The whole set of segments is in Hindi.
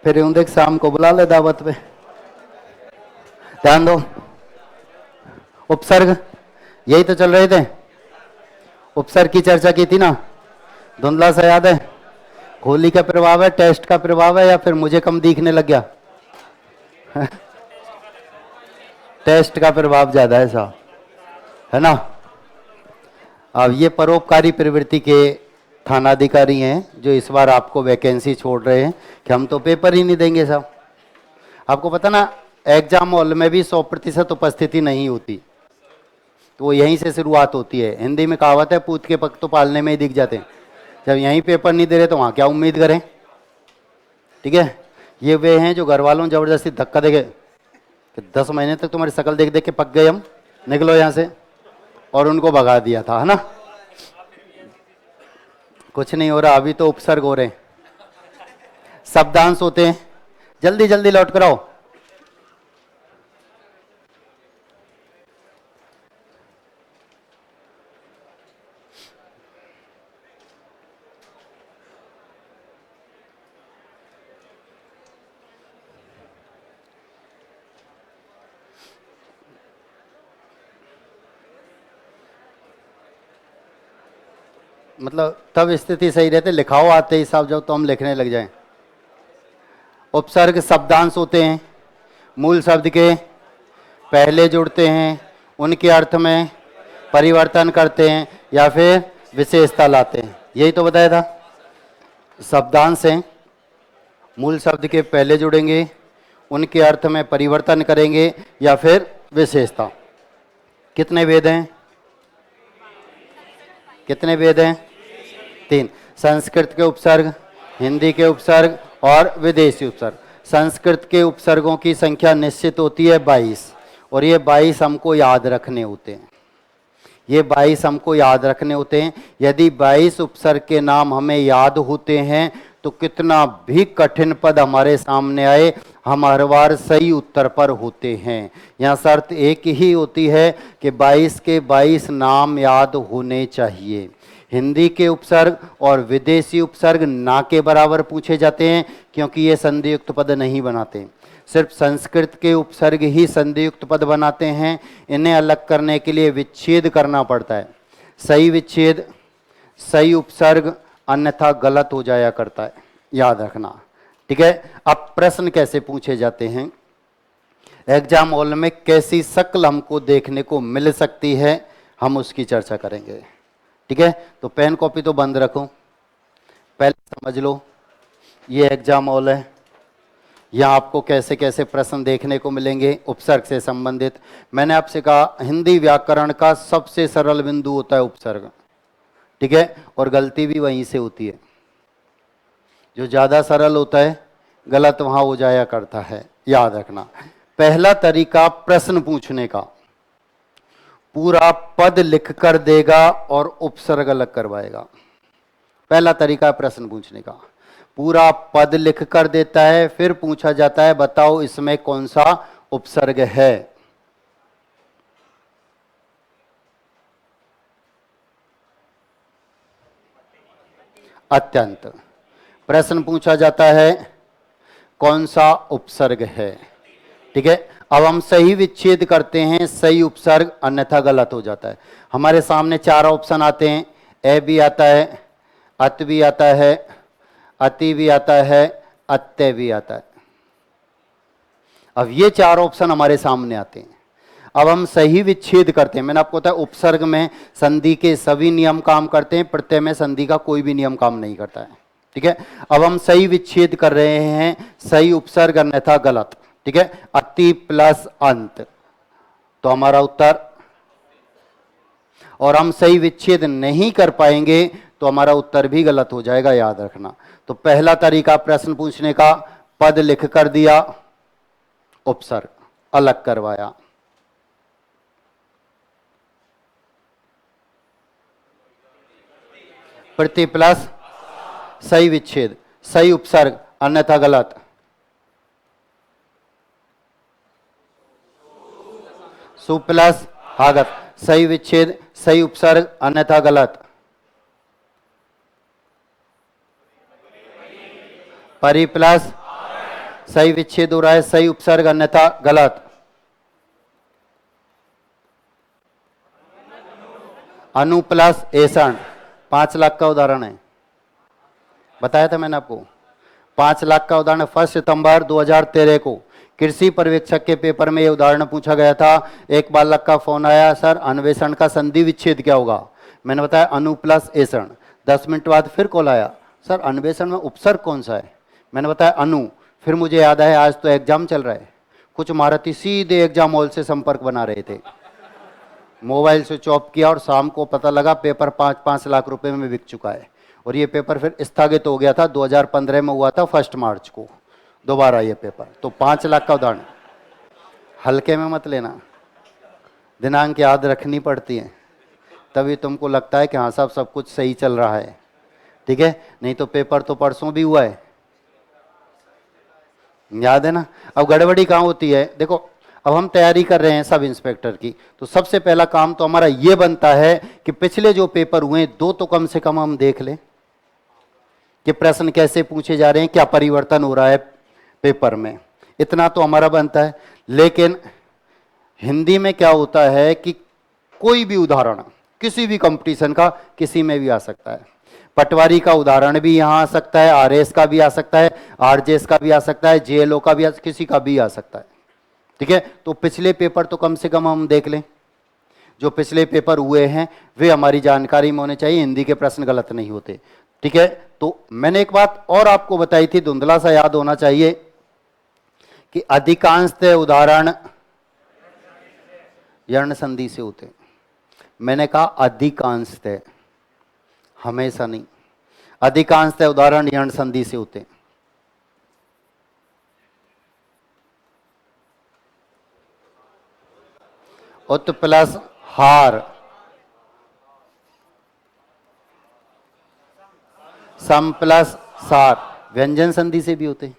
फिर यूं देख शाम को बुला ले दावत पे। ध्यान दो, उपसर्ग यही तो चल रहे थे। उपसर्ग की चर्चा की थी ना, धुंधला सा याद है? होली का प्रभाव है, टेस्ट का प्रभाव है, या फिर मुझे कम दिखने लग गया? टेस्ट का प्रभाव ज्यादा है साहब, है ना। अब ये परोपकारी प्रवृत्ति के थानाधिकारी हैं जो इस बार आपको वैकेंसी छोड़ रहे हैं कि हम तो पेपर ही नहीं देंगे साहब। आपको पता ना, एग्जाम हॉल में भी 100% उपस्थिति नहीं होती, तो वो यहीं से शुरुआत होती है। हिंदी में कहावत है, पूत के पग तो पालने में ही दिख जाते हैं। जब यहीं पेपर नहीं दे रहे तो वहाँ क्या उम्मीद करें? ठीक है, ये वे हैं जो घर वालों जबरदस्ती धक्का देके कि 10 महीने तक तुम्हारी शक्ल देख देख के पक गए हम, निकलो यहाँ से, और उनको भगा दिया था, है ना। कुछ नहीं हो रहा, अभी तो उपसर्ग हो रहे हैं, शब्दांश होते हैं। जल्दी जल्दी लौट कर आओ। मतलब तब स्थिति सही रहते, लिखाओ आते ही साहब, जब तो हम लिखने लग जाएं। उपसर्ग शब्दांश होते हैं, मूल शब्द के पहले जुड़ते हैं, उनके अर्थ में परिवर्तन करते हैं या फिर विशेषता लाते हैं। यही तो बताया था। शब्दांश हैं, मूल शब्द के पहले जुड़ेंगे, उनके अर्थ में परिवर्तन करेंगे या फिर विशेषता। कितने वेद हैं? कितने वेद हैं? 3। संस्कृत के उपसर्ग, हिंदी के उपसर्ग और विदेशी उपसर्ग। संस्कृत के उपसर्गों की संख्या निश्चित होती है 22, और ये 22 हमको याद रखने होते हैं। ये 22 हमको याद रखने होते हैं। यदि 22 उपसर्ग के नाम हमें याद होते हैं तो कितना भी कठिन पद हमारे सामने आए, हम हर बार सही उत्तर पर होते हैं। यहाँ शर्त एक ही होती है कि 22 के 22 नाम याद होने चाहिए। हिंदी के उपसर्ग और विदेशी उपसर्ग ना के बराबर पूछे जाते हैं, क्योंकि ये संधियुक्त पद नहीं बनाते। सिर्फ संस्कृत के उपसर्ग ही संधियुक्त पद बनाते हैं। इन्हें अलग करने के लिए विच्छेद करना पड़ता है। सही विच्छेद, सही उपसर्ग, अन्यथा गलत हो जाया करता है, याद रखना। ठीक है, अब प्रश्न कैसे पूछे जाते हैं, एग्जाम हॉल में कैसी शक्ल हमको देखने को मिल सकती है, हम उसकी चर्चा करेंगे। ठीक है, तो पेन कॉपी तो बंद रखो, पहले समझ लो ये एग्जाम हॉल है, यहाँ आपको कैसे कैसे प्रश्न देखने को मिलेंगे उपसर्ग से संबंधित। मैंने आपसे कहा हिंदी व्याकरण का सबसे सरल बिंदु होता है उपसर्ग। ठीक है, और गलती भी वहीं से होती है। जो ज़्यादा सरल होता है गलत वहाँ हो जाया करता है, याद रखना। पहला तरीका प्रश्न पूछने का, पूरा पद लिख कर देगा और उपसर्ग अलग करवाएगा। पहला तरीका प्रश्न पूछने का, पूरा पद लिख कर देता है, फिर पूछा जाता है बताओ इसमें कौन सा उपसर्ग है। अत्यंत। प्रश्न पूछा जाता है कौन सा उपसर्ग है। ठीक है, अब हम सही विच्छेद करते हैं, सही उपसर्ग, अन्यथा गलत हो जाता है। हमारे सामने 4 ऑप्शन आते हैं, ए भी आता है, अत भी आता है, अति भी आता है, अत्य भी आता है। अब ये 4 ऑप्शन हमारे सामने आते हैं। अब हम सही विच्छेद करते हैं। मैंने आपको बताया उपसर्ग में संधि के सभी नियम काम करते हैं, प्रत्यय में संधि का कोई भी नियम काम नहीं करता है। ठीक है, अब हम सही विच्छेद कर रहे हैं, सही उपसर्ग अन्यथा गलत। ठीक है, अति प्लस अंत, तो हमारा उत्तर। और हम सही विच्छेद नहीं कर पाएंगे तो हमारा उत्तर भी गलत हो जाएगा, याद रखना। तो पहला तरीका प्रश्न पूछने का, पद लिख कर दिया, उपसर्ग अलग करवाया। प्रति प्लस सही विच्छेद, सही उपसर्ग, अन्यथा गलत। सु प्लस आगत, सही विच्छेद, सही उपसर्ग, अन्यथा गलत। परि प्लस सही विच्छेद हो रहा है, सही उपसर्ग, अन्यथा गलत। अनु प्लस ऐसण 5 लाख का उदाहरण है, बताया था मैंने आपको। 5 लाख का उदाहरण 1 सितंबर 2013 को कृषि पर्यवेक्षक के पेपर में ये उदाहरण पूछा गया था। एक बालक का फोन आया, सर अन्वेषण का संधि विच्छेद क्या होगा? मैंने बताया अनु प्लस ऐसण। 10 मिनट बाद फिर कॉल आया, सर अन्वेषण में उपसर्ग कौन सा है? मैंने बताया अनु। फिर मुझे याद है आज तो एग्जाम चल रहा है, कुछ मारुति सीधे एग्जाम हॉल से संपर्क बना रहे थे। मोबाइल स्विच ऑफ किया और शाम को पता लगा पेपर 5-5 लाख रुपए में बिक चुका है। और ये पेपर फिर स्थगित हो गया था, 2015 में हुआ था 1 मार्च को दोबारा ये पेपर। तो 5 लाख का उदाहरण हल्के में मत लेना, दिनांक याद रखनी पड़ती है, तभी तुमको लगता है कि हाँ साहब सब कुछ सही चल रहा है, ठीक है। नहीं तो पेपर तो परसों भी हुआ है, याद है ना। अब गड़बड़ी कहाँ होती है, देखो अब हम तैयारी कर रहे हैं सब इंस्पेक्टर की, तो सबसे पहला काम तो हमारा ये बनता है कि पिछले जो पेपर हुए 2 तो कम से कम हम देख लें कि प्रश्न कैसे पूछे जा रहे हैं, क्या परिवर्तन हो रहा है पेपर में, इतना तो हमारा बनता है। लेकिन हिंदी में क्या होता है कि कोई भी उदाहरण किसी भी कंपटीशन का किसी में भी आ सकता है। पटवारी का उदाहरण भी यहाँ आ सकता है, आरएस का भी आ सकता है, आरजेएस का भी आ सकता है, जेएलओ का भी किसी का भी आ सकता है, ठीक है। तो पिछले पेपर तो कम से कम हम देख लें, जो पिछले पेपर हुए हैं वे हमारी जानकारी में होने चाहिए, हिंदी के प्रश्न गलत नहीं होते, ठीक है। तो मैंने एक बात और आपको बताई थी, धुंधला सा याद होना चाहिए कि अधिकांशतः उदाहरण यर्ण संधि से होते। मैंने कहा अधिकांशतः, हमेशा नहीं, अधिकांशतः उदाहरण यर्ण संधि से होते। उत प्लस हार, सम प्लस सार व्यंजन संधि से भी होते हैं।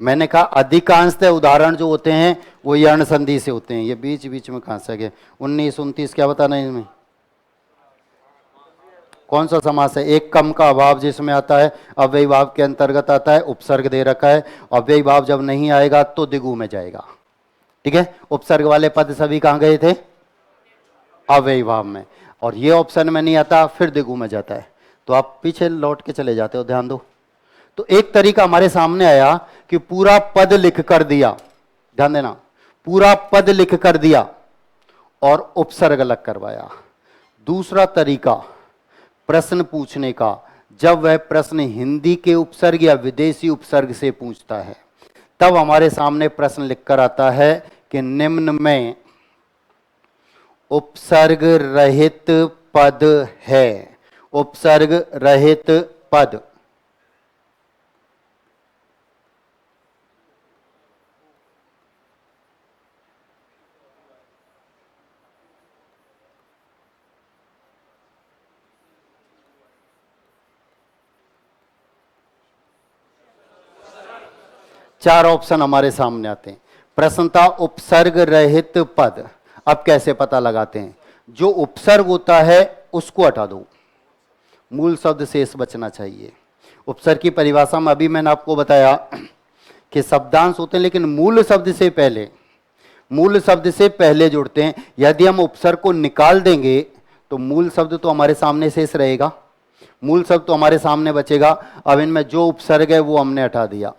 मैंने कहा अधिकांशतः उदाहरण जो होते हैं वो यर्ण संधि से होते हैं। ये बीच बीच में कहां से गए 19, 29 क्या बताना है इसमें, कौन सा समास है? एक कम का अभाव जिसमें आता है अव्ययी भाव के अंतर्गत आता है, उपसर्ग दे रखा है, अव्ययी भाव जब नहीं आएगा तो दिगु में जाएगा, ठीक है। उपसर्ग वाले पद सभी कहां गए थे? अव्ययी भाव में। और ये ऑप्शन में नहीं आता फिर दिगु में जाता है, तो आप पीछे लौट के चले जाते हो, ध्यान दो। तो एक तरीका हमारे सामने आया कि पूरा पद लिख कर दिया, ध्यान देना, पूरा पद लिख कर दिया और उपसर्ग अलग करवाया। दूसरा तरीका प्रश्न पूछने का, जब वह प्रश्न हिंदी के उपसर्ग या विदेशी उपसर्ग से पूछता है, तब हमारे सामने प्रश्न लिखकर आता है कि निम्न में उपसर्ग रहित पद है, उपसर्ग रहित पद। चार ऑप्शन हमारे सामने आते हैं। प्रश्नता उपसर्ग रहित पद। अब कैसे पता लगाते हैं? जो उपसर्ग होता है उसको हटा दो, मूल शब्द शेष बचना चाहिए। उपसर्ग की परिभाषा में अभी मैंने आपको बताया कि शब्दांश होते हैं लेकिन मूल शब्द से पहले, मूल शब्द से पहले जुड़ते हैं। यदि हम उपसर्ग को निकाल देंगे तो मूल शब्द तो हमारे सामने शेष रहेगा, मूल शब्द तो हमारे सामने बचेगा। अब इनमें जो उपसर्ग है वो हमने हटा दिया,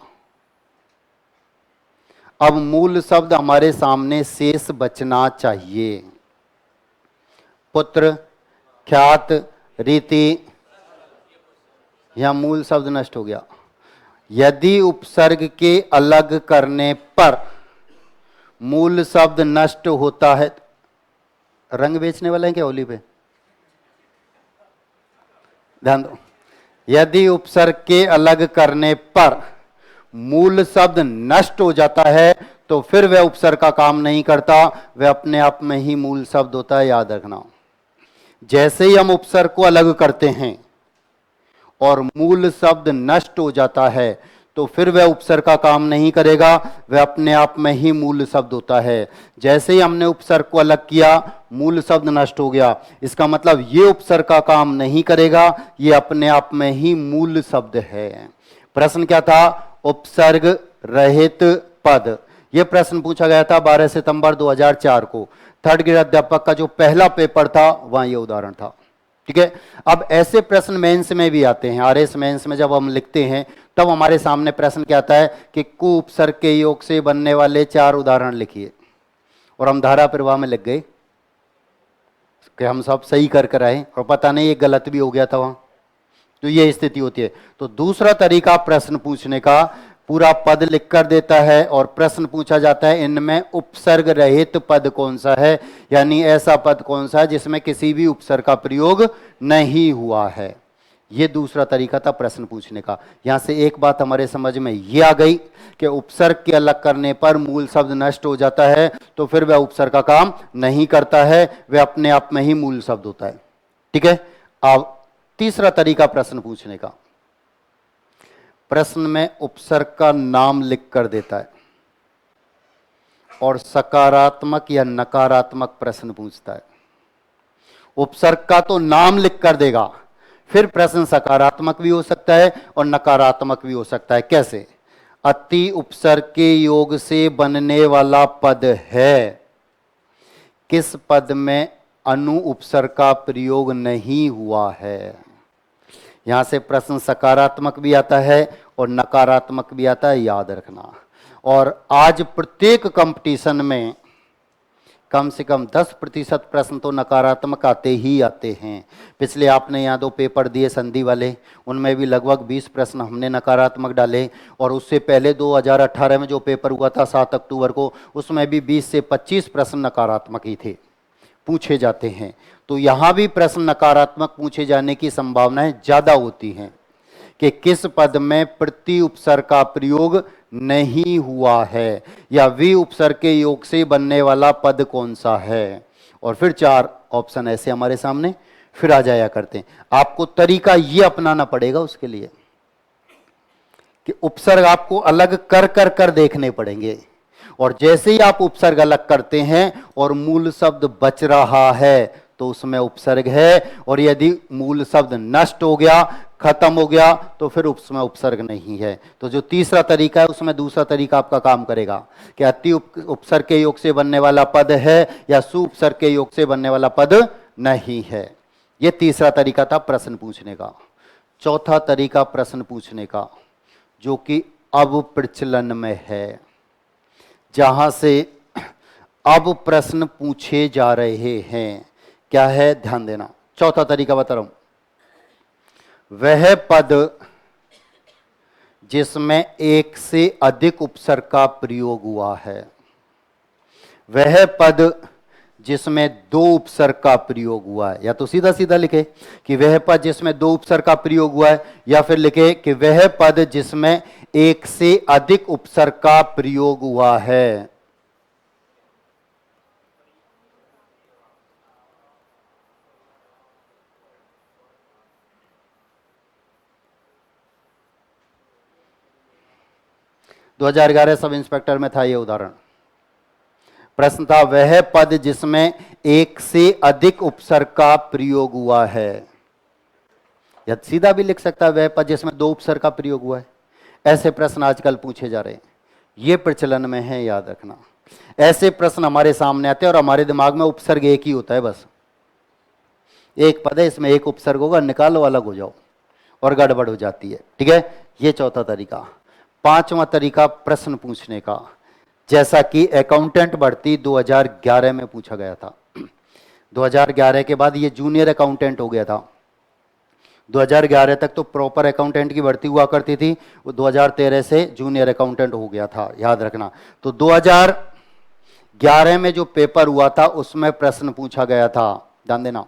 अब मूल शब्द हमारे सामने शेष बचना चाहिए। पुत्र, ख्यात, रीति, यह मूल शब्द नष्ट हो गया। यदि उपसर्ग के अलग करने पर मूल शब्द नष्ट होता है, रंग बेचने वाले हैं क्या होली पे? ध्यान दो, यदि उपसर्ग के अलग करने पर मूल शब्द नष्ट हो जाता है तो फिर वह उपसर्ग का काम नहीं करता, वह अपने आप में ही मूल शब्द होता है, याद रखना। जैसे ही हम उपसर्ग को अलग करते हैं और मूल शब्द नष्ट हो जाता है तो फिर वह उपसर्ग का काम नहीं करेगा, वह अपने आप में ही मूल शब्द होता है। जैसे ही हमने उपसर्ग को अलग किया मूल शब्द नष्ट हो गया, इसका मतलब ये उपसर्ग का काम नहीं करेगा, ये अपने आप में ही मूल शब्द है। प्रश्न क्या था? उपसर्ग रहित पद। यह प्रश्न पूछा गया था 12 सितंबर 2004 को। थर्ड ग्रेड अध्यापक का जो पहला पेपर था वहां यह उदाहरण था। ठीक है, अब ऐसे प्रश्न मेंस में भी आते हैं। आरएस मेंस में जब हम लिखते हैं तब हमारे सामने प्रश्न क्या आता है कि कु उपसर्ग के योग से बनने वाले 4 उदाहरण लिखिए, और हम धारा प्रवाह में लिख गए कि हम सब सही कर आए और पता नहीं ये गलत भी हो गया था वहां। तो ये स्थिति होती है। तो दूसरा तरीका प्रश्न पूछने का, पूरा पद लिख कर देता है और प्रश्न पूछा जाता है इनमें उपसर्ग रहित पद कौन सा है, यानी ऐसा पद कौन सा है जिसमें किसी भी उपसर्ग का प्रयोग नहीं हुआ है। यह दूसरा तरीका था प्रश्न पूछने का। यहां से एक बात हमारे समझ में यह आ गई कि उपसर्ग के अलग करने पर मूल शब्द नष्ट हो जाता है, तो फिर वह उपसर्ग का काम नहीं करता है, वह अपने आप में ही मूल शब्द होता है। ठीक है, अब तीसरा तरीका प्रश्न पूछने का, प्रश्न में उपसर्ग का नाम लिख कर देता है और सकारात्मक या नकारात्मक प्रश्न पूछता है। उपसर्ग का तो नाम लिख कर देगा, फिर प्रश्न सकारात्मक भी हो सकता है और नकारात्मक भी हो सकता है। कैसे? अति उपसर्ग के योग से बनने वाला पद है, किस पद में अनु उपसर्ग का प्रयोग नहीं हुआ है। यहां से प्रश्न सकारात्मक भी आता है और नकारात्मक भी आता है, याद रखना। और आज प्रत्येक कंपटीशन में कम से कम 10% प्रश्न तो नकारात्मक आते ही आते हैं। पिछले आपने यहाँ 2 पेपर दिए संधि वाले, उनमें भी लगभग 20 प्रश्न हमने नकारात्मक डाले, और उससे पहले 2018 में जो पेपर हुआ था 7 अक्टूबर को, उसमें भी 20 से 25 प्रश्न नकारात्मक ही थे, पूछे जाते हैं। तो यहाँ भी प्रश्न नकारात्मक पूछे जाने की संभावनाएं ज़्यादा होती हैं कि किस पद में प्रति उपसर्ग का प्रयोग नहीं हुआ है, या वि उपसर्ग के योग से बनने वाला पद कौन सा है। और फिर 4 ऑप्शन ऐसे हमारे सामने फिर आ जाया करते हैं। आपको तरीका ये अपनाना पड़ेगा उसके लिए कि उपसर्ग आपको अलग कर देखने पड़ेंगे, और जैसे ही आप उपसर्ग अलग करते हैं और मूल शब्द बच रहा है तो उसमें उपसर्ग है, और यदि मूल शब्द नष्ट हो गया, खत्म हो गया, तो फिर उसमें उपसर्ग नहीं है। तो जो तीसरा तरीका है उसमें दूसरा तरीका आपका काम करेगा कि अति उपसर्ग के योग से बनने वाला पद है या सु उपसर्ग के योग से बनने वाला पद नहीं है। यह तीसरा तरीका था प्रश्न पूछने का। चौथा तरीका प्रश्न पूछने का जो कि अब प्रचलन में है, जहां से अब प्रश्न पूछे जा रहे हैं, क्या है ध्यान देना। चौथा तरीका बता रहा हूं, वह पद जिसमें एक से अधिक उपसर्ग का प्रयोग हुआ है, वह पद जिसमें 2 उपसर्ग का प्रयोग हुआ है। या तो सीधा सीधा लिखे कि वह पद जिसमें 2 उपसर्ग का प्रयोग हुआ है, या फिर लिखे कि वह पद जिसमें एक से अधिक उपसर्ग का प्रयोग हुआ है। दो 2011 सब इंस्पेक्टर में था यह उदाहरण। प्रश्न था वह पद जिसमें एक से अधिक उपसर्ग का प्रयोग हुआ है, या सीधा भी लिख सकता है वह पद जिसमें 2 उपसर्ग का प्रयोग हुआ है। ऐसे प्रश्न आजकल पूछे जा रहे हैं, ये प्रचलन में है, याद रखना। ऐसे प्रश्न हमारे सामने आते हैं और हमारे दिमाग में उपसर्ग एक ही होता है, बस एक पद है इसमें एक उपसर्ग होगा, निकालो अलग हो जाओ, और गड़बड़ हो जाती है। ठीक है, ये चौथा तरीका। पांचवा तरीका प्रश्न पूछने का, जैसा कि अकाउंटेंट भर्ती 2011 में पूछा गया था। 2011 के बाद ये जूनियर अकाउंटेंट हो गया था। 2011 तक तो प्रॉपर अकाउंटेंट की भर्ती हुआ करती थी, वो 2013 से जूनियर अकाउंटेंट हो गया था, याद रखना। तो 2011 में जो पेपर हुआ था उसमें प्रश्न पूछा गया था, ध्यान देना,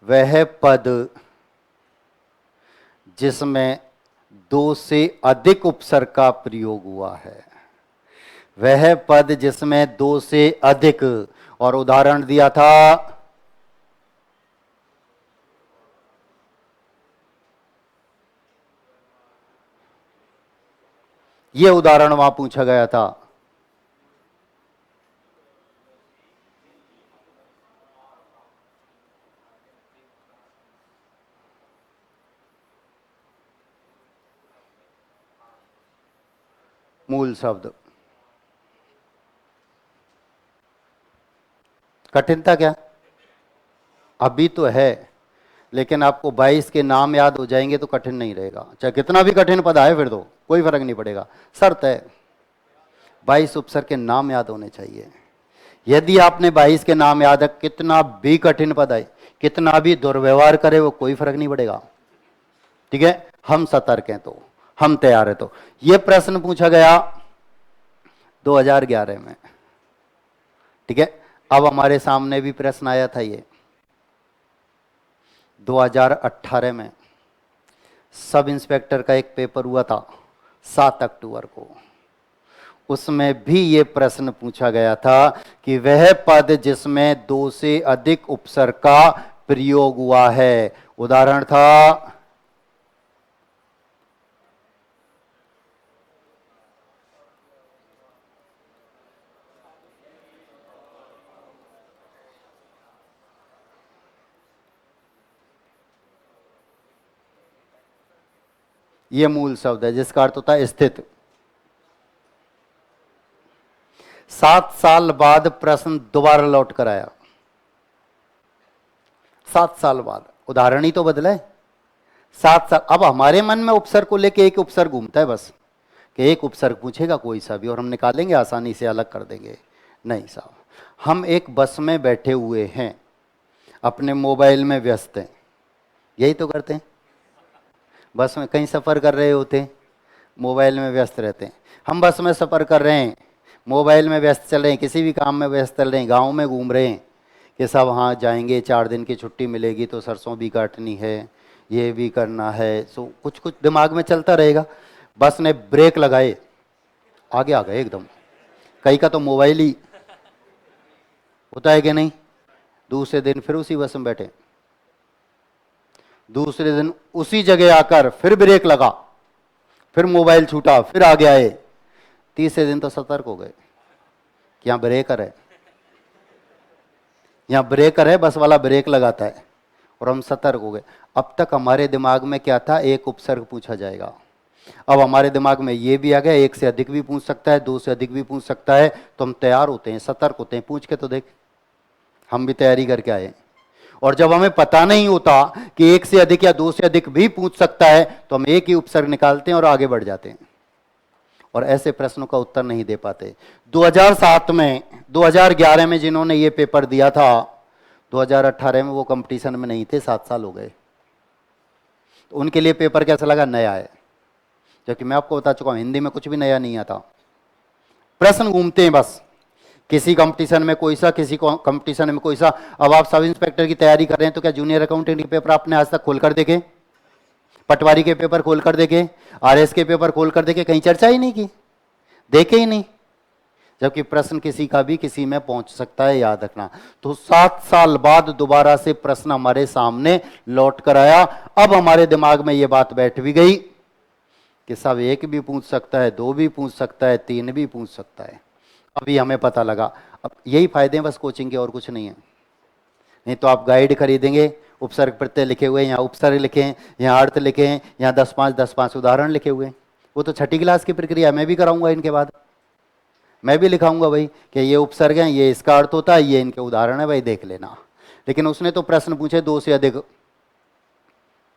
वह पद जिसमें 2 से अधिक उपसर्ग का प्रयोग हुआ है, वह पद जिसमें 2 से अधिक, और उदाहरण दिया था यह उदाहरण वहां पूछा गया था। मूल शब्द। कठिनता क्या? अभी तो है, लेकिन आपको 22 के नाम याद हो जाएंगे तो कठिन नहीं रहेगा, चाहे कितना भी कठिन पद आए फिर तो कोई फर्क नहीं पड़ेगा। शर्त है 22 उपसर्ग के नाम याद होने चाहिए। यदि आपने 22 के नाम याद है, कितना भी कठिन पद आए, कितना भी दुर्व्यवहार करे, वो कोई फर्क नहीं पड़ेगा। ठीक है, हम सतर्क हैं, तो हम तैयार है। तो यह प्रश्न पूछा गया 2011 में। ठीक है, अब हमारे सामने भी प्रश्न आया था ये 2018 में। सब इंस्पेक्टर का एक पेपर हुआ था 7 अक्टूबर को। उसमें भी ये प्रश्न पूछा गया था कि वह पद जिसमें 2 से अधिक उपसर्ग का प्रयोग हुआ है। उदाहरण था ये मूल शब्द है जिसका अर्थ होता है स्थित। 7 साल बाद प्रश्न दोबारा लौट कर आया, 7 साल बाद। उदाहरण ही तो बदला है। 7 साल। अब हमारे मन में उपसर्ग को लेके एक उपसर्ग घूमता है बस, कि एक उपसर्ग पूछेगा कोई सा भी और हम निकालेंगे, आसानी से अलग कर देंगे। नहीं साहब, हम एक बस में बैठे हुए हैं, अपने मोबाइल में व्यस्त हैं, यही तो करते हैं। बस में कहीं सफ़र कर रहे होते हैं, मोबाइल में व्यस्त रहते हैं। हम बस में सफ़र कर रहे हैं, मोबाइल में व्यस्त चल रहे हैं, किसी भी काम में व्यस्त चल रहे हैं, गांव में घूम रहे हैं कि सब हाँ जाएंगे, 4 दिन की छुट्टी मिलेगी तो सरसों भी काटनी है, ये भी करना है। सो कुछ कुछ दिमाग में चलता रहेगा। बस ने ब्रेक लगाए, आगे आ गए एकदम। कई का तो मोबाइल ही होता है कि नहीं। दूसरे दिन फिर उसी बस में बैठे, दूसरे दिन उसी जगह आकर फिर ब्रेक लगा, फिर मोबाइल छूटा, फिर आगे आए। तीसरे दिन तो सतर्क हो गए कि यहां ब्रेकर है, यहां ब्रेकर है, बस वाला ब्रेक लगाता है, और हम सतर्क हो गए। अब तक हमारे दिमाग में क्या था, एक उपसर्ग पूछा जाएगा। अब हमारे दिमाग में ये भी आ गया, 1 से अधिक भी पूछ सकता है, 2 से अधिक भी पूछ सकता है। तो हम तैयार होते हैं, सतर्क होते हैं। पूछ के तो देख, हम भी तैयारी करके आए। और जब हमें पता नहीं होता कि 1 से अधिक या 2 से अधिक भी पूछ सकता है, तो हम एक ही उपसर्ग निकालते हैं और आगे बढ़ जाते हैं, और ऐसे प्रश्नों का उत्तर नहीं दे पाते। 2007 में, 2011 में जिन्होंने ये पेपर दिया था, 2018 में वो कंपटीशन में नहीं थे, 7 साल हो गए। तो उनके लिए पेपर कैसा लगा? नया है। जबकि मैं आपको बता चुका हूं, हिंदी में कुछ भी नया नहीं आता। प्रश्न घूमते हैं बस, किसी कंपटीशन में कोई सा, किसी कंपटीशन में कोई सा। अब आप सब इंस्पेक्टर की तैयारी कर रहे हैं, तो क्या जूनियर अकाउंटेंट के पेपर आपने आज तक खोलकर देखे? पटवारी के पेपर खोलकर देखे? आरएस के पेपर खोलकर देखे? कहीं चर्चा ही नहीं की, देखे ही नहीं। जबकि प्रश्न किसी का भी किसी में पहुंच सकता है, याद रखना। तो 7 साल बाद दोबारा से प्रश्न हमारे सामने लौट कर आया। अब हमारे दिमाग में यह बात बैठ भी गई कि सब 1 भी पूछ सकता है, 2 भी पूछ सकता है, 3 भी पूछ सकता है। अभी हमें पता लगा। अब यही फायदे हैं बस कोचिंग के, और कुछ नहीं है। नहीं तो आप गाइड खरीदेंगे, उपसर्ग प्रत्यय लिखे हुए हैं, यहाँ उपसर्ग लिखे हैं, यहाँ अर्थ लिखे हैं, यहाँ 10-5 उदाहरण लिखे हुए हैं। वो तो 6ठी क्लास की प्रक्रिया मैं भी कराऊंगा, इनके बाद मैं भी लिखाऊंगा भाई कि ये उपसर्ग हैं, ये इसका अर्थ होता है, ये इनके उदाहरण है, भाई देख लेना। लेकिन उसने तो प्रश्न पूछे 2 से अधिक,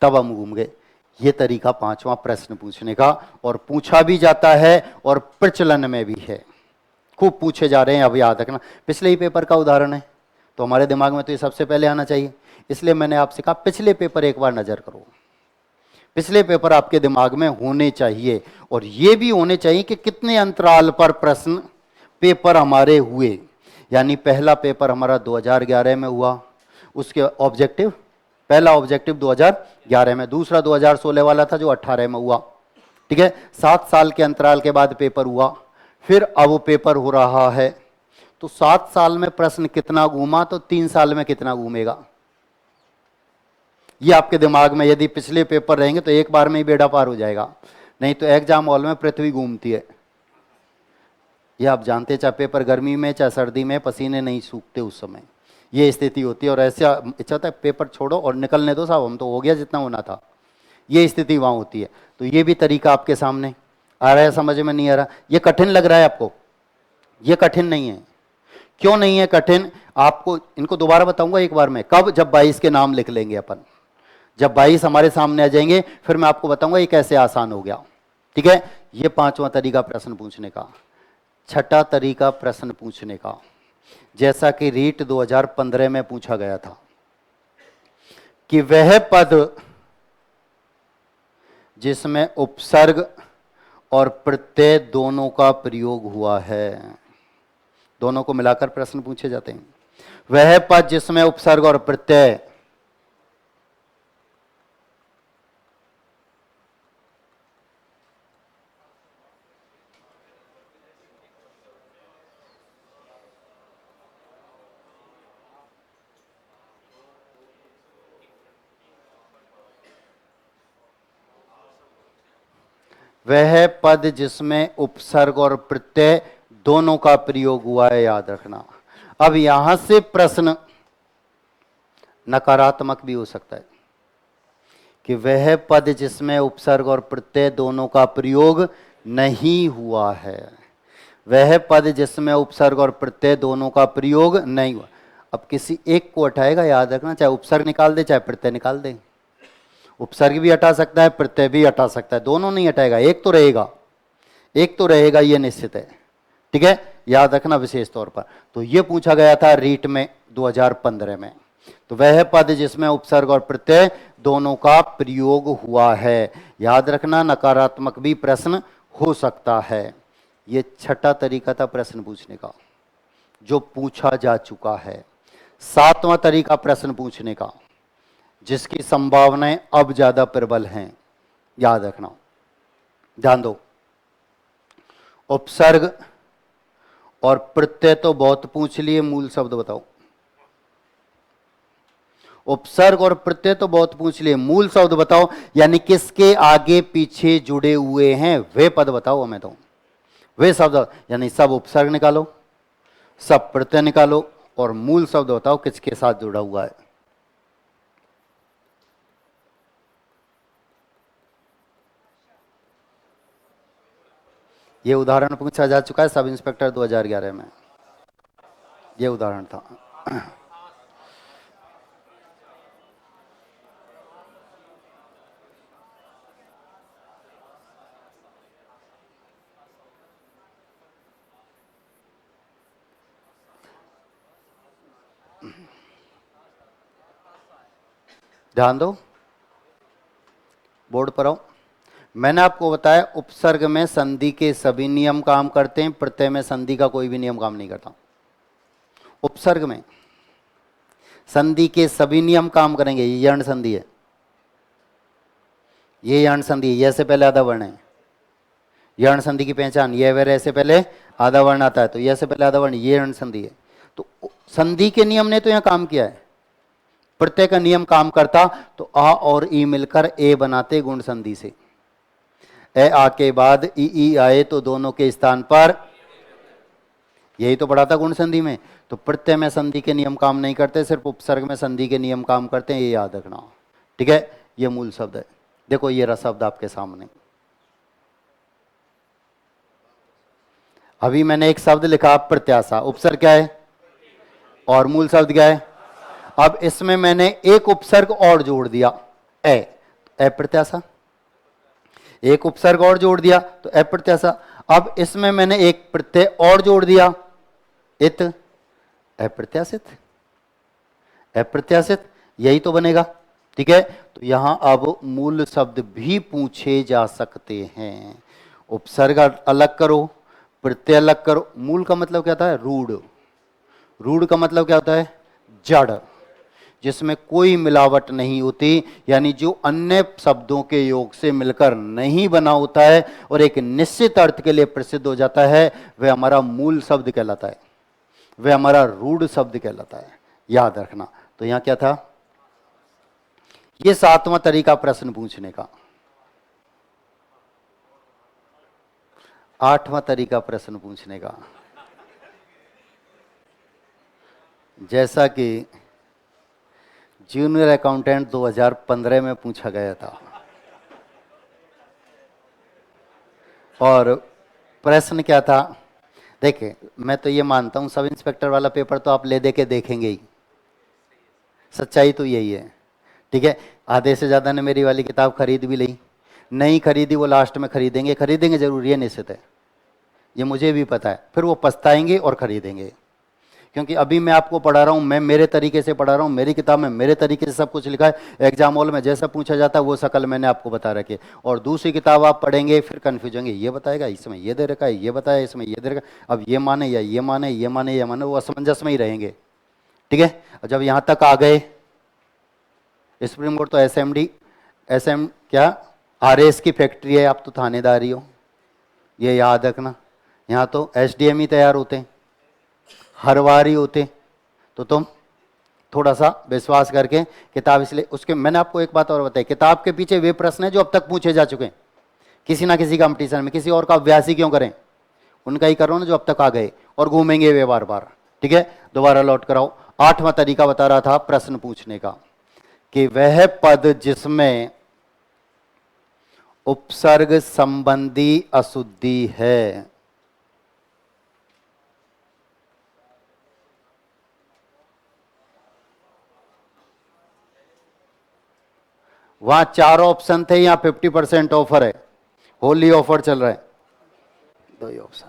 तब हम घूम गए। ये तरीका 5वां प्रश्न पूछने का, और पूछा भी जाता है और प्रचलन में भी है, खूब पूछे जा रहे हैं। अब याद रखना, पिछले ही पेपर का उदाहरण है, तो हमारे दिमाग में तो ये सबसे पहले आना चाहिए। इसलिए मैंने आपसे कहा पिछले पेपर एक बार नजर करो, पिछले पेपर आपके दिमाग में होने चाहिए। और ये भी होने चाहिए कि कितने अंतराल पर प्रश्न पेपर हमारे हुए। यानी पहला पेपर हमारा 2011 में हुआ, उसके ऑब्जेक्टिव, पहला ऑब्जेक्टिव 2011 में, दूसरा 2016 वाला था जो 18 में हुआ। ठीक है, 7 साल के अंतराल के बाद पेपर हुआ, फिर अब वो पेपर हो रहा है। तो 7 साल में प्रश्न कितना घूमा, तो 3 साल में कितना घूमेगा, ये आपके दिमाग में यदि पिछले पेपर रहेंगे तो एक बार में ही बेड़ा पार हो जाएगा। नहीं तो एग्जाम हॉल में पृथ्वी घूमती है, ये आप जानते हैं। चाहे पेपर गर्मी में चाहे सर्दी में, पसीने नहीं सूखते उस समय, ये स्थिति होती है। और ऐसा इच्छा होता है पेपर छोड़ो और निकलने दो साहब, हम तो हो गया जितना होना था, ये स्थिति वहाँ होती है। तो ये भी तरीका आपके सामने। आ रहा है समझ में? नहीं आ रहा? ये कठिन लग रहा है आपको? ये कठिन नहीं है। क्यों नहीं है कठिन? आपको इनको दोबारा बताऊंगा एक बार में, कब? जब 22 के नाम लिख लेंगे अपन, जब 22 हमारे सामने आ जाएंगे फिर मैं आपको बताऊंगा ये कैसे आसान हो गया। ठीक है? ये पांचवा तरीका प्रश्न पूछने का। छठा तरीका प्रश्न पूछने का, जैसा कि रीट 2015 में पूछा गया था कि वह पद जिसमें उपसर्ग और प्रत्यय दोनों का प्रयोग हुआ है, दोनों को मिलाकर प्रश्न पूछे जाते हैं। वह पद जिसमें उपसर्ग और प्रत्यय वह पद जिसमें उपसर्ग और प्रत्यय दोनों का प्रयोग हुआ है, याद रखना। अब यहां से प्रश्न नकारात्मक भी हो सकता है कि वह पद जिसमें उपसर्ग और प्रत्यय दोनों का प्रयोग नहीं हुआ है। वह पद जिसमें उपसर्ग और प्रत्यय दोनों का प्रयोग नहीं हुआ। अब किसी एक को हटाएगा, याद रखना, चाहे उपसर्ग निकाल दे चाहे प्रत्यय निकाल दे। उपसर्ग भी हटा सकता है, प्रत्यय भी हटा सकता है, दोनों नहीं हटाएगा, एक तो रहेगा, एक तो रहेगा, ये निश्चित है। ठीक है? याद रखना विशेष तौर पर। तो ये पूछा गया था रीट में 2015 में। तो वह पद जिसमें उपसर्ग और प्रत्यय दोनों का प्रयोग हुआ है, याद रखना, नकारात्मक भी प्रश्न हो सकता है। ये छठा तरीका था प्रश्न पूछने का जो पूछा जा चुका है। सातवां तरीका प्रश्न पूछने का जिसकी संभावनाएं अब ज्यादा प्रबल हैं, याद रखना, ध्यान दो। उपसर्ग और प्रत्यय तो बहुत पूछ लिए, मूल शब्द बताओ। उपसर्ग और प्रत्यय तो बहुत पूछ लिए, मूल शब्द बताओ, यानी किसके आगे पीछे जुड़े हुए हैं वे पद बताओ हमें। तो वे शब्द, यानी सब उपसर्ग निकालो, सब प्रत्यय निकालो और मूल शब्द बताओ किसके साथ जुड़ा हुआ है। ये उदाहरण पूछा जा चुका है सब इंस्पेक्टर 2011 में, ये उदाहरण था। ध्यान दो, बोर्ड पर आओ। मैंने आपको बताया उपसर्ग में संधि के सभी नियम काम करते हैं, प्रत्यय में संधि का कोई भी नियम काम नहीं करता। उपसर्ग में संधि के सभी नियम काम करेंगे। ये यण संधि है, ये यण संधि है, यह से पहले आधा वर्ण है। यण संधि की पहचान, यह वे से पहले आधा वर्ण आता है, तो यह से पहले आधा वर्ण, ये यण संधि है। तो संधि के नियम ने तो यहां काम किया है। प्रत्यय का नियम काम करता तो आ और ई मिलकर ए बनाते गुण संधि से। ए आ के बाद ई आए तो दोनों के स्थान पर, यही तो पढ़ा था गुण संधि में। तो प्रत्यय में संधि के नियम काम नहीं करते, सिर्फ उपसर्ग में संधि के नियम काम करते हैं, ये याद रखना। ठीक है? ये मूल शब्द है। देखो ये रहा शब्द आपके सामने। अभी मैंने एक शब्द लिखा प्रत्याशा, उपसर्ग क्या है और मूल शब्द क्या है? अब इसमें मैंने एक उपसर्ग और जोड़ दिया, ए, प्रत्याशा। एक उपसर्ग और जोड़ दिया तो अप्रत्याशा। अब इसमें मैंने एक प्रत्यय और जोड़ दिया, इत, अप्रत्याशित। अप्रत्याशित यही तो बनेगा। ठीक है? तो यहां अब मूल शब्द भी पूछे जा सकते हैं। उपसर्ग अलग करो, प्रत्यय अलग करो। मूल का मतलब क्या होता है? रूढ़। रूढ़ का मतलब क्या होता है? जड़, जिसमें कोई मिलावट नहीं होती, यानी जो अन्य शब्दों के योग से मिलकर नहीं बना होता है और एक निश्चित अर्थ के लिए प्रसिद्ध हो जाता है, वह हमारा मूल शब्द कहलाता है, वह हमारा रूढ़ शब्द कहलाता है। याद रखना। तो यहां क्या था? यह सातवां तरीका प्रश्न पूछने का। आठवां तरीका प्रश्न पूछने का, जैसा कि जूनियर अकाउंटेंट 2015 में पूछा गया था। और प्रश्न क्या था, देखिए मैं तो ये मानता हूं सब इंस्पेक्टर वाला पेपर तो आप ले दे के देखेंगे ही, सच्चाई तो यही है। ठीक है, आधे से ज़्यादा ने मेरी वाली किताब खरीद भी ली, नहीं खरीदी वो लास्ट में खरीदेंगे, खरीदेंगे जरूर, ये निश्चित है, ये मुझे भी पता है, फिर वो पछताएंगे और खरीदेंगे। क्योंकि अभी मैं आपको पढ़ा रहा हूँ, मैं मेरे तरीके से पढ़ा रहा हूँ, मेरी किताब में मेरे तरीके से सब कुछ लिखा है, एग्जाम हॉल में जैसा पूछा जाता है वो शकल मैंने आपको बता रखी है। और दूसरी किताब आप पढ़ेंगे फिर कन्फ्यूज होंगे, ये बताएगा इसमें ये दे रखा है, ये बताया इसमें ये दे रखा है, अब ये माने या ये माने, ये माने या माने, वो असमंजस में ही रहेंगे। ठीक है, और जब यहाँ तक आ गए, सुप्रीम कोर्ट तो एसएमडी, एसएम क्या, आरएस की फैक्ट्री है, आप तो थानेदारी हो, ये याद रखना। यहाँ तो एसडीएम ही तैयार होते हैं, हर बार ही होते, तो तुम थोड़ा सा विश्वास करके किताब, इसलिए उसके मैंने आपको एक बात और बताई, किताब के पीछे वे प्रश्न हैं जो अब तक पूछे जा चुके हैं किसी ना किसी कंपटीशन में, किसी और का अभ्यास ही क्यों करें, उनका ही करो ना जो अब तक आ गए, और घूमेंगे वे बार बार। ठीक है, दोबारा लौट कराओ। 8वां तरीका बता रहा था प्रश्न पूछने का, कि वह पद जिसमें उपसर्ग संबंधी अशुद्धि है, वहां 4 ऑप्शन थे, यहां 50% ऑफर है, होली ऑफर चल रहा है, 2 ही ऑप्शन।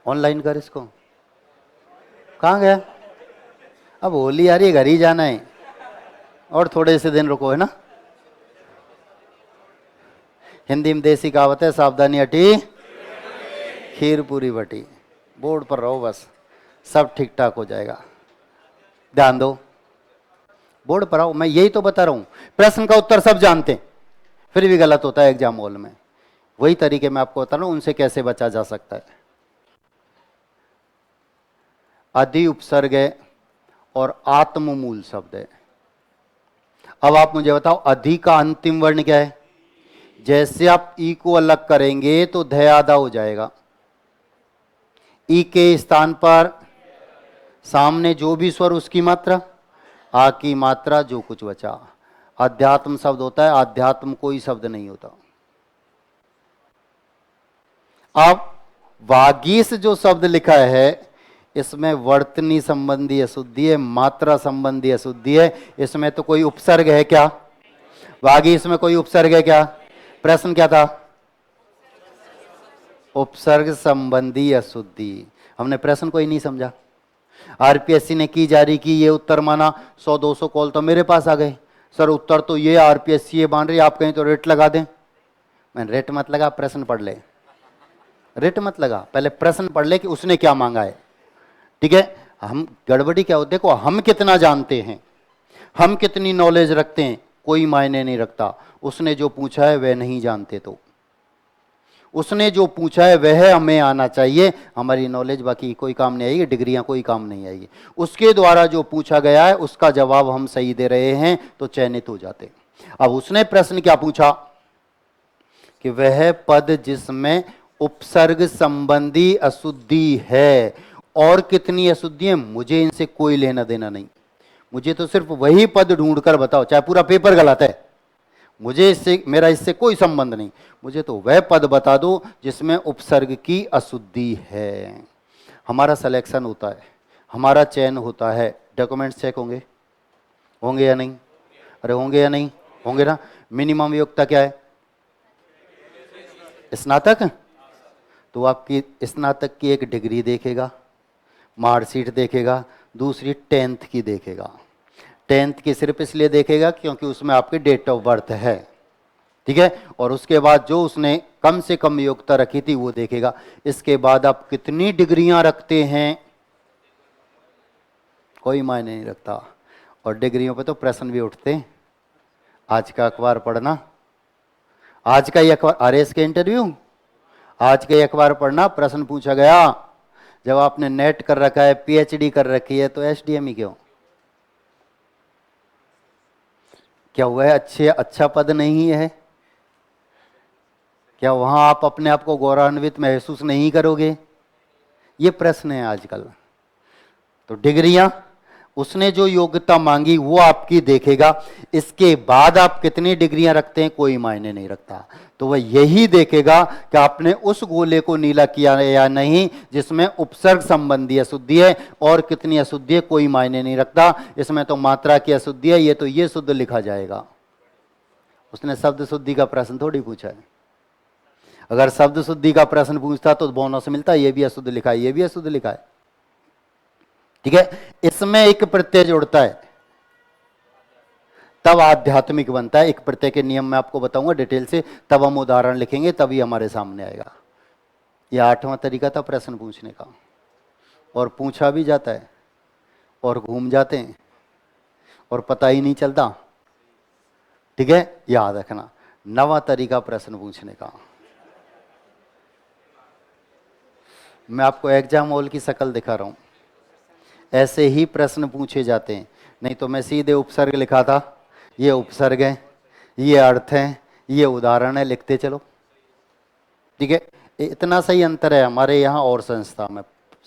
ऑनलाइन कर इसको, कहाँ गया, अब होली आ रही है, घर ही जाना है, और थोड़े से दिन रुको, है ना। हिंदी में देसी कहावत है, सावधानी हटी खीर पूरी बटी। बोर्ड पर रहो बस, सब ठीक ठाक हो जाएगा, ध्यान दो, बोर्ड पर आओ, मैं यही तो बता रहा हूं, प्रश्न का उत्तर सब जानते हैं फिर भी गलत होता है एग्जाम हॉल में, वही तरीके मैं आपको बता रहा हूं, उनसे कैसे बचा जा सकता है। अधि उपसर्ग है और आत्म मूल शब्द है। अब आप मुझे बताओ अधि का अंतिम वर्ण क्या है, जैसे आप ई को अलग करेंगे तो ध आधा हो जाएगा, ई के स्थान पर सामने जो भी स्वर उसकी मात्रा, आ की मात्रा, जो कुछ बचा। अध्यात्म शब्द होता है, आध्यात्म कोई शब्द नहीं होता। अब वागीश जो शब्द लिखा है इसमें वर्तनी संबंधी अशुद्धि है, मात्रा संबंधी अशुद्धि है, इसमें तो कोई उपसर्ग है क्या, वागीश में कोई उपसर्ग है क्या, प्रश्न क्या था, उपसर्ग संबंधी अशुद्धि, हमने प्रश्न को ही नहीं समझा। आरपीएससी ने की जारी की, ये उत्तर माना, 100-200 कॉल तो मेरे पास आ गए, सर उत्तर तो ये आरपीएससी ये मान रही, आप कहीं तो रेट लगा दें। मैंने रेट मत लगा, प्रश्न पढ़ ले, रेट मत लगा, पहले प्रश्न पढ़ ले कि उसने क्या मांगा है। ठीक है, हम गड़बड़ी क्या होती है, देखो हम कितना जानते हैं, हम कितनी नॉलेज रखते हैं, कोई मायने नहीं रखता, उसने जो पूछा है वह नहीं जानते, तो उसने जो पूछा है वह हमें आना चाहिए, हमारी नॉलेज बाकी कोई काम नहीं आएगी, डिग्रियां कोई काम नहीं आएगी, उसके द्वारा जो पूछा गया है उसका जवाब हम सही दे रहे हैं तो चयनित हो जाते। अब उसने प्रश्न क्या पूछा, कि वह पद जिसमें उपसर्ग संबंधी अशुद्धि है, और कितनी अशुद्धि है मुझे इनसे कोई लेना देना नहीं, मुझे तो सिर्फ वही पद ढूंढकर बताओ, चाहे पूरा पेपर गलत है, मुझे इससे, मेरा इससे कोई संबंध नहीं, मुझे तो वह पद बता दो जिसमें उपसर्ग की अशुद्धि है। हमारा सिलेक्शन होता है, हमारा चयन होता है, डॉक्यूमेंट्स चेक होंगे, होंगे या नहीं, अरे होंगे या नहीं, होंगे ना। मिनिमम योग्यता क्या है, स्नातक, तो आपकी स्नातक की एक डिग्री देखेगा, मार्कशीट देखेगा, दूसरी 10th की देखेगा, 10th की सिर्फ इसलिए देखेगा क्योंकि उसमें आपकी डेट ऑफ बर्थ है। ठीक है, और उसके बाद जो उसने कम से कम योग्यता रखी थी वो देखेगा। इसके बाद आप कितनी डिग्रियां रखते हैं कोई मायने नहीं रखता, और डिग्रियों पे तो प्रश्न भी उठते हैं। आज का अखबार पढ़ना, आज का ही अखबार, आरएस के इंटरव्यू, आज के अखबार पढ़ना, प्रश्न पूछा गया, जब आपने नेट कर रखा है, पीएचडी कर रखी है, तो एसडीएम ही क्यों, क्या हुआ है, अच्छा पद नहीं है, क्या वहां आप अपने आप को गौरवान्वित महसूस नहीं करोगे, ये प्रश्न है आजकल। तो डिग्रियां, उसने जो योग्यता मांगी वो आपकी देखेगा। इसके बाद आप कितनी डिग्रियां रखते हैं कोई मायने नहीं रखता। तो वह यही देखेगा कि आपने उस गोले को नीला किया है या नहीं जिसमें उपसर्ग संबंधी अशुद्धि है, और कितनी अशुद्धि है कोई मायने नहीं रखता। इसमें तो मात्रा की अशुद्धि है, ये तो ये शुद्ध लिखा जाएगा। उसने शब्द शुद्धि का प्रश्न थोड़ी पूछा है। अगर शब्द शुद्धि का प्रश्न पूछता तो बोनस मिलता, ये भी अशुद्ध लिखा है, ये भी अशुद्ध लिखा है। ठीक है, इसमें एक प्रत्यय जुड़ता है तब आध्यात्मिक बनता है। एक प्रत्यय के नियम मैं आपको बताऊंगा डिटेल से, तब हम उदाहरण लिखेंगे, तभी हमारे सामने आएगा। यह 8वां तरीका था प्रश्न पूछने का, और पूछा भी जाता है और घूम जाते हैं और पता ही नहीं चलता। ठीक है, याद रखना। 9वां तरीका प्रश्न पूछने का, मैं आपको एग्जाम हॉल की शक्ल दिखा रहा हूं। ऐसे ही प्रश्न पूछे जाते हैं, नहीं तो मैं सीधे उपसर्ग लिखा था, ये उपसर्ग है, ये अर्थ है, ये उदाहरण है, लिखते चलो। ठीक है, इतना सही अंतर है हमारे यहाँ और संस्था में,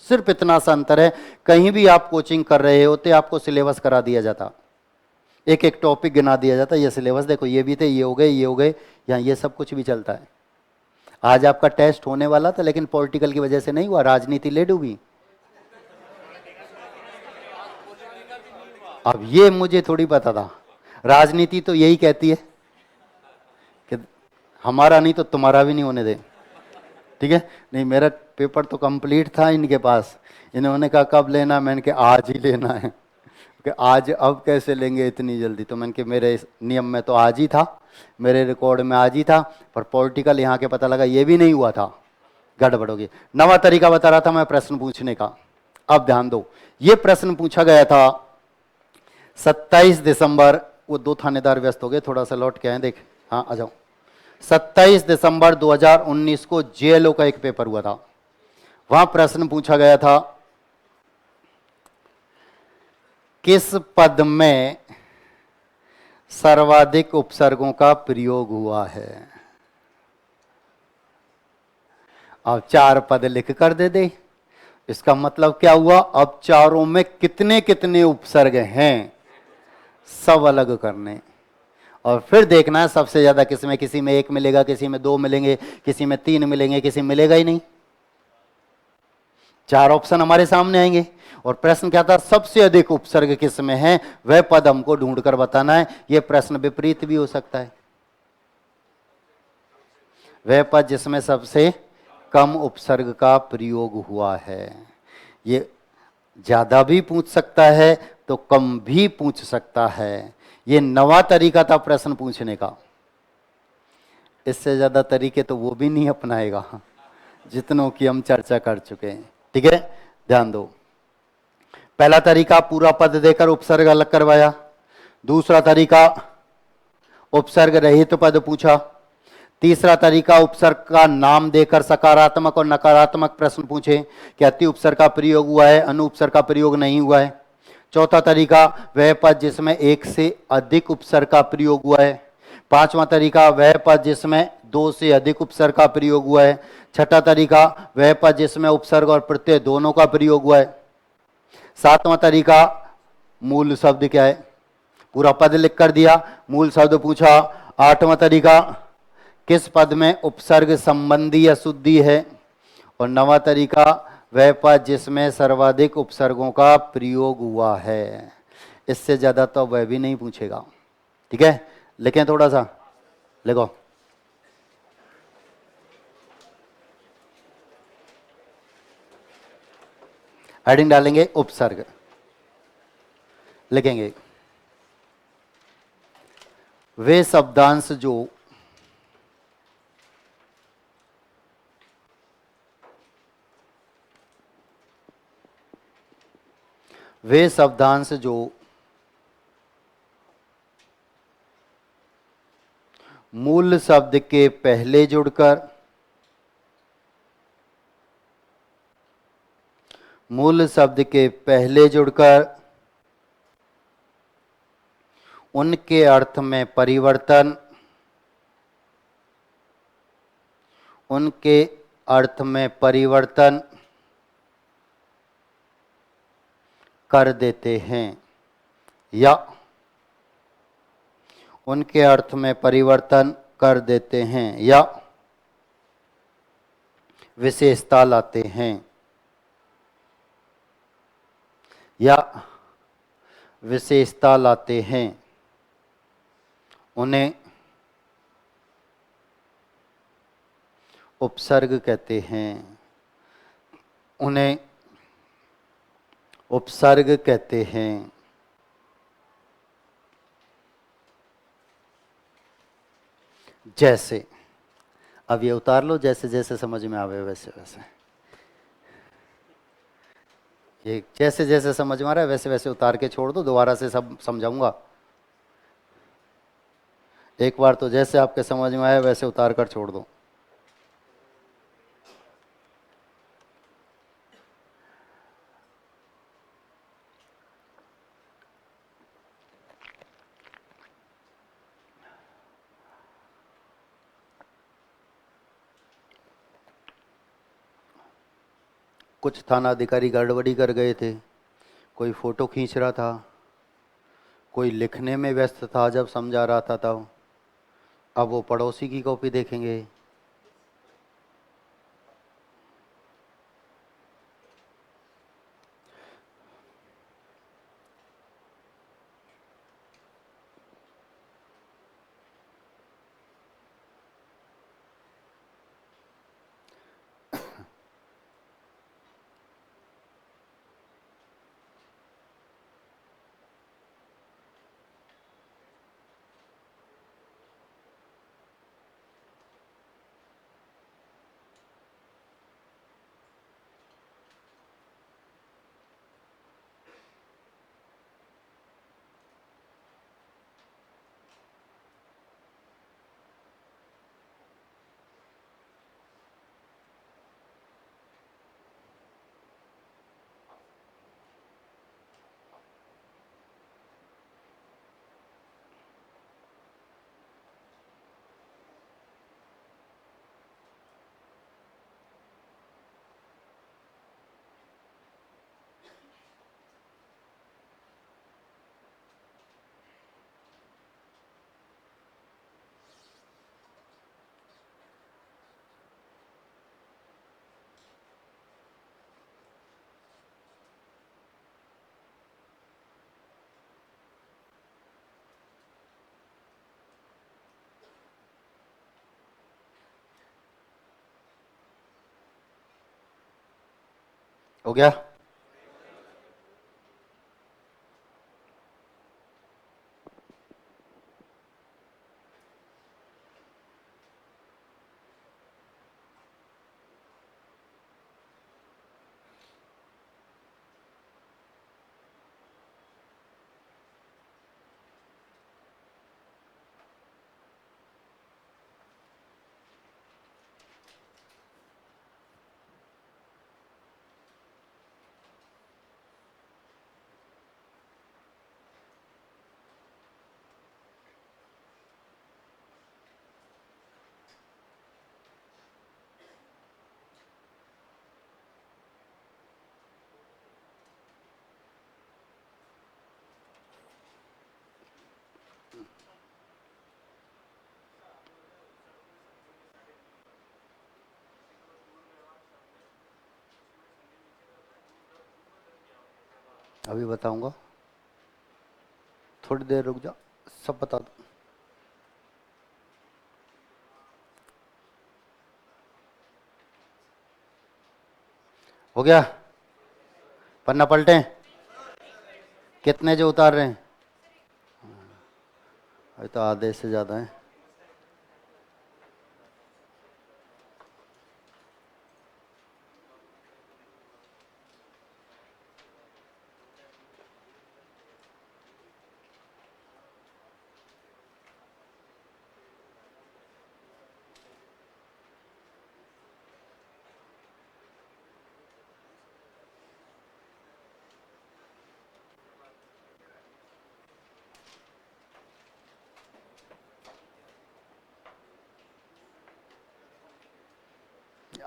सिर्फ इतना सा अंतर है। कहीं भी आप कोचिंग कर रहे होते आपको सिलेबस करा दिया जाता, एक एक टॉपिक गिना दिया जाता, ये सिलेबस देखो, ये भी थे, ये हो गए, ये हो गए, यहाँ ये सब कुछ भी चलता है। आज आपका टेस्ट होने वाला था लेकिन पॉलिटिकल की वजह से नहीं हुआ, राजनीति ले डूबी। अब ये मुझे थोड़ी पता था, राजनीति तो यही कहती है कि हमारा नहीं तो तुम्हारा भी नहीं होने दे। ठीक है, नहीं मेरा पेपर तो कंप्लीट था इनके पास, इन्होंने कहा कब लेना, मैंने कहा आज ही लेना है। कि आज अब कैसे लेंगे इतनी जल्दी, तो मैंने कहा मेरे नियम में तो आज ही था, मेरे रिकॉर्ड में आज ही था, पर पॉलिटिकल यहाँ के पता लगा ये भी नहीं हुआ था, गड़बड़ होगी। 9वां तरीका बता रहा था मैं प्रश्न पूछने का। अब ध्यान दो, ये प्रश्न पूछा गया था 27 दिसंबर, वो 2 थानेदार व्यस्त हो गए, थोड़ा सा लौट के आए, देख, हाँ आ जाओ। 27 दिसंबर 2019 को जेएलओ का एक पेपर हुआ था। वहां प्रश्न पूछा गया था, किस पद में सर्वाधिक उपसर्गों का प्रयोग हुआ है। अब 4 पद लिख कर दे, इसका मतलब क्या हुआ, अब चारों में कितने कितने उपसर्ग हैं सब अलग करने, और फिर देखना है सबसे ज्यादा किसमें, किसी में 1 मिलेगा, किसी में 2 मिलेंगे, किसी में 3 मिलेंगे, किसी में मिलेगा ही नहीं। 4 ऑप्शन हमारे सामने आएंगे और प्रश्न क्या था, सबसे अधिक उपसर्ग किसमें है, वह पद हमको ढूंढकर बताना है। यह प्रश्न विपरीत भी हो सकता है, वह पद जिसमें सबसे कम उपसर्ग का प्रयोग हुआ है। ये ज्यादा भी पूछ सकता है तो कम भी पूछ सकता है। ये 9वां तरीका था प्रश्न पूछने का। इससे ज्यादा तरीके तो वो भी नहीं अपनाएगा जितनों की हम चर्चा कर चुके हैं। ठीक है, ध्यान दो। पहला तरीका पूरा पद देकर उपसर्ग अलग करवाया। दूसरा तरीका उपसर्ग रहित पद पूछा। तीसरा तरीका उपसर्ग का नाम देकर सकारात्मक और नकारात्मक प्रश्न पूछे कि अति उपसर्ग का प्रयोग हुआ है, अनु उपसर्ग का प्रयोग नहीं हुआ है। चौथा तरीका वह पद जिसमें 1 से अधिक उपसर्ग का प्रयोग हुआ है। पांचवा तरीका वह पद जिसमें 2 से अधिक उपसर्ग का प्रयोग हुआ है। छठा तरीका वह पद जिसमें उपसर्ग और प्रत्यय दोनों का प्रयोग हुआ है। सातवां तरीका मूल शब्द क्या है, पूरा पद लिख कर दिया, मूल शब्द पूछा। आठवां तरीका किस पद में उपसर्ग संबंधी अशुद्धि है। और 9वां तरीका वह पद जिसमें सर्वाधिक उपसर्गों का प्रयोग हुआ है। इससे ज्यादा तो वह भी नहीं पूछेगा। ठीक है, लिखें थोड़ा सा, लिखो। हेडिंग डालेंगे उपसर्ग, लिखेंगे वे शब्दांश जो मूल शब्द के पहले जुड़कर उनके अर्थ में परिवर्तन कर देते हैं या उनके अर्थ में परिवर्तन कर देते हैं या विशेषता लाते हैं या विशेषता लाते हैं, उन्हें उपसर्ग कहते हैं। उन्हें उपसर्ग कहते हैं। जैसे, अब ये उतार लो, जैसे जैसे समझ में आवे वैसे वैसे। ये जैसे जैसे समझ में आ रहा है वैसे वैसे उतार के छोड़ दो, दोबारा से सब समझाऊंगा। एक बार तो जैसे आपके समझ में आया वैसे उतार कर छोड़ दो। कुछ थाना अधिकारी गड़बड़ी कर गए थे, कोई फोटो खींच रहा था, कोई लिखने में व्यस्त था जब समझा रहा था तब। अब वो पड़ोसी की कॉपी देखेंगे। हो गया? अभी बताऊंगा, थोड़ी देर रुक जाओ, सब बता दो। हो गया? पन्ना पलटें? कितने जो उतार रहे हैं? अभी तो आधे से ज़्यादा है।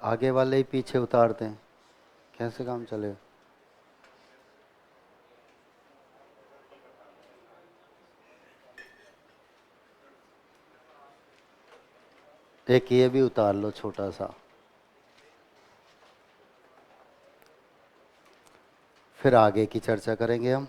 आगे वाले ही पीछे उतारते हैं, कैसे काम चलेगा? एक ये भी उतार लो छोटा सा, फिर आगे की चर्चा करेंगे हम।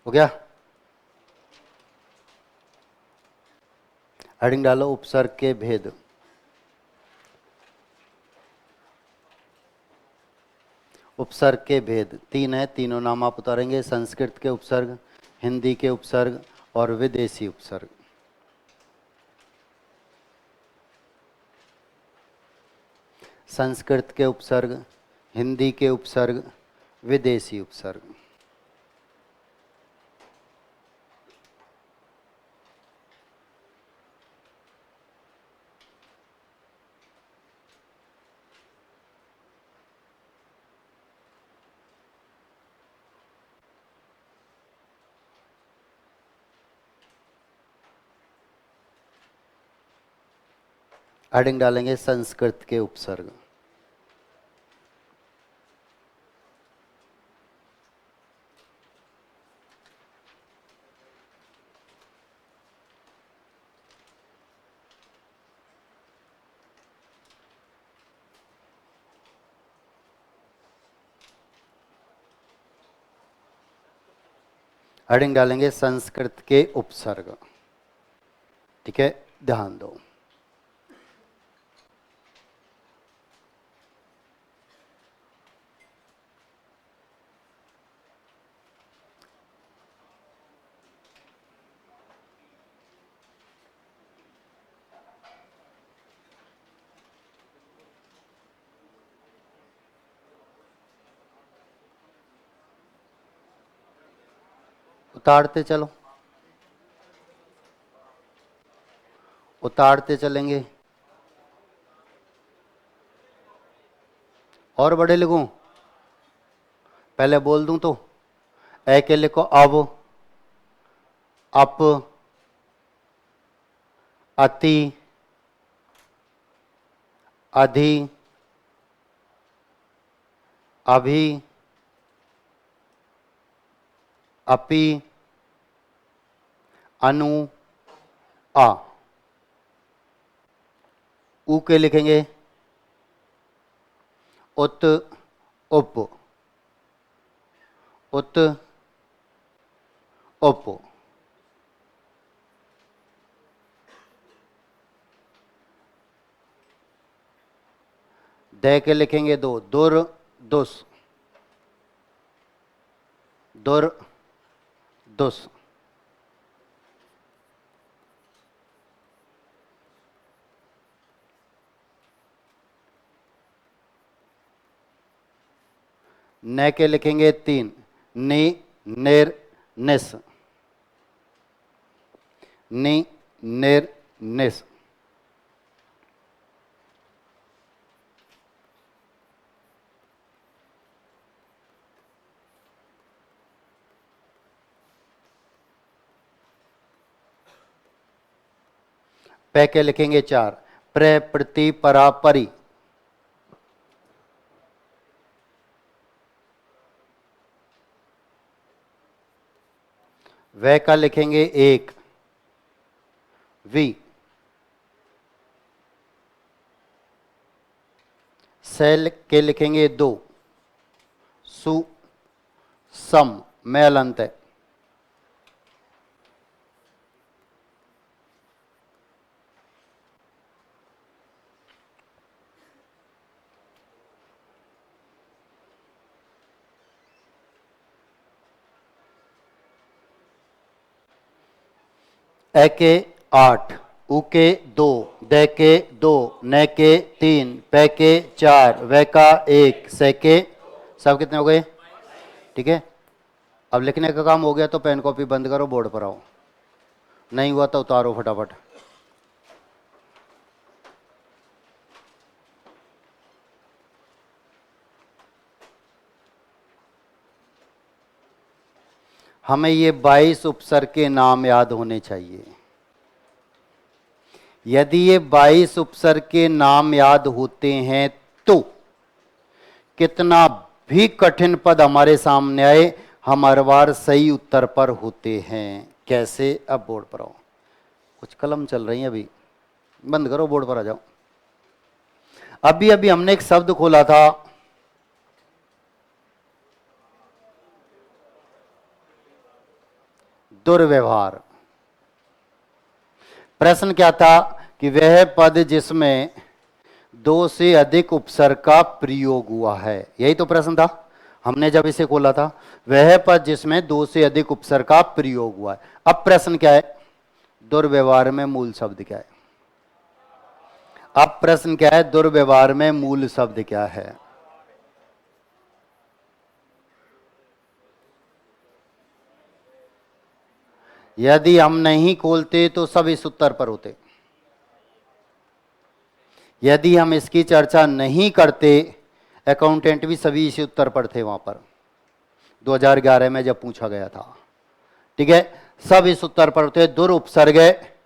हो गया? हेडिंग डालो उपसर्ग के भेद। उपसर्ग के भेद 3 है, तीनों नाम आप उतारेंगे। संस्कृत के उपसर्ग, हिंदी के उपसर्ग और विदेशी उपसर्ग। संस्कृत के उपसर्ग, हिंदी के उपसर्ग, विदेशी उपसर्ग। हेडिंग डालेंगे संस्कृत के उपसर्ग। हेडिंग डालेंगे संस्कृत के उपसर्ग। ठीक है, ध्यान दो। उतारते चलो, उतारते चलेंगे। और बड़े लिखूं? पहले बोल दूं तो ए के लिखो अब, अप, अति, अधि, अभी, अपि, अनु, आ। उ के लिखेंगे उत, उप, उत, उप। द के लिखेंगे दो, दुर, दुस, दुर, दुस। न के लिखेंगे 3, नि, निर, निस, नि, निर, निस। पे के लिखेंगे 4, प्र, प्रति, परा, परि। व का लिखेंगे 1, वी। सेल के लिखेंगे 2, सु, सम, मैल अंत है। ए के 8, उ के 2, द के 2, न के 3, पे के 4, व का 1, से के सब कितने हो गए? ठीक है, अब लिखने का काम हो गया तो पेन कॉपी बंद करो, बोर्ड पर आओ। नहीं हुआ तो उतारो फटाफट। हमें ये 22 उपसर्ग के नाम याद होने चाहिए। यदि ये 22 उपसर्ग के नाम याद होते हैं तो कितना भी कठिन पद हमारे सामने आए हम हर बार सही उत्तर पर होते हैं। कैसे? अब बोर्ड पर आओ। कुछ कलम चल रही है अभी, बंद करो, बोर्ड पर आ जाओ। अभी अभी हमने एक शब्द खोला था, दुर्व्यवहार। प्रश्न क्या था कि वह पद जिसमें 2 से अधिक उपसर्ग का प्रयोग हुआ है, यही तो प्रश्न था हमने जब इसे खोला था। वह पद जिसमें 2 से अधिक उपसर्ग का प्रयोग हुआ है। अब प्रश्न क्या है? दुर्व्यवहार में मूल शब्द क्या है? अब प्रश्न क्या है? दुर्व्यवहार में मूल शब्द क्या है? यदि हम नहीं खोलते तो सब इस उत्तर पर होते। यदि हम इसकी चर्चा नहीं करते, अकाउंटेंट भी सभी इसी उत्तर पर थे वहां पर 2011 में जब पूछा गया था। ठीक है, सब इस उत्तर पर होते। दुर उपसर्ग है,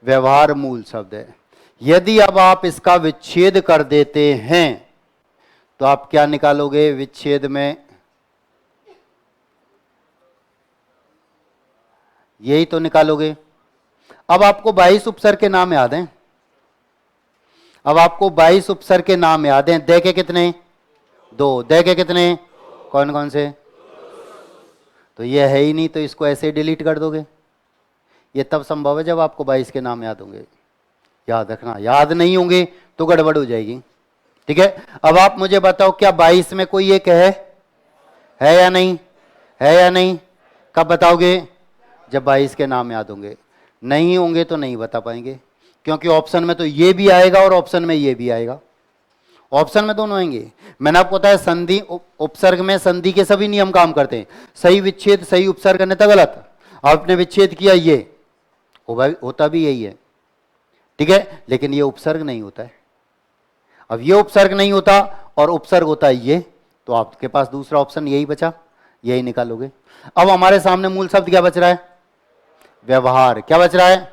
व्यवहार मूल शब्द है। यदि अब आप इसका विच्छेद कर देते हैं तो आप क्या निकालोगे विच्छेद में? यही तो निकालोगे। अब आपको 22 उपसर्ग के नाम याद हैं। अब आपको 22 उपसर्ग के नाम याद हैं। दे के कितने? 2। दे के कितने? कौन कौन से? तो ये है ही नहीं, तो इसको ऐसे डिलीट कर दोगे। ये तब संभव है जब आपको 22 के नाम याद होंगे। याद रखना, याद नहीं होंगे तो गड़बड़ हो जाएगी। ठीक है, अब आप मुझे बताओ क्या 22 में कोई एक है या नहीं? है या नहीं? कब बताओगे? जब 22 के नाम याद होंगे। नहीं होंगे तो नहीं बता पाएंगे, क्योंकि ऑप्शन में तो ये भी आएगा और ऑप्शन में ये भी आएगा। ऑप्शन में दोनों आएंगे। मैंने आपको बताया संधि उपसर्ग में संधि के सभी नियम काम करते हैं। सही विच्छेद सही उपसर्ग अन्यथा गलत। आपने विच्छेद किया, ये होता भी यही है। ठीक है, लेकिन ये उपसर्ग नहीं होता है। अब ये उपसर्ग नहीं होता और उपसर्ग होता है ये, तो आपके पास दूसरा ऑप्शन यही बचा, यही निकालोगे। अब हमारे सामने मूल शब्द क्या बच रहा है? व्यवहार। क्या बच रहा है?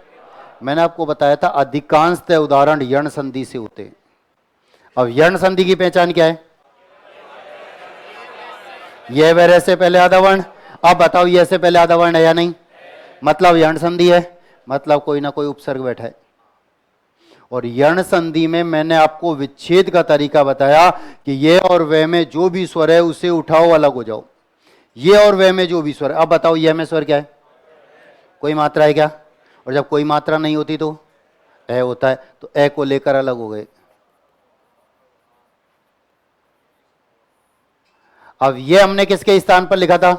मैंने आपको बताया था अधिकांशतः उदाहरण यण संधि से होते हैं। अब यण संधि की पहचान क्या है? यह वह से पहले आधा वर्ण। अब बताओ यह से पहले आधा वर्ण है या नहीं? मतलब यण संधि है, मतलब कोई ना कोई उपसर्ग बैठा है। और यण संधि में मैंने आपको विच्छेद का तरीका बताया कि ये और वह में जो भी स्वर है उसे उठाओ, अलग हो जाओ। ये और वह में जो भी स्वर है। अब बताओ यह में स्वर क्या है? कोई मात्रा है क्या? और जब कोई मात्रा नहीं होती तो ए होता है, तो ए को लेकर अलग हो गए। अब ये हमने किसके स्थान पर लिखा था?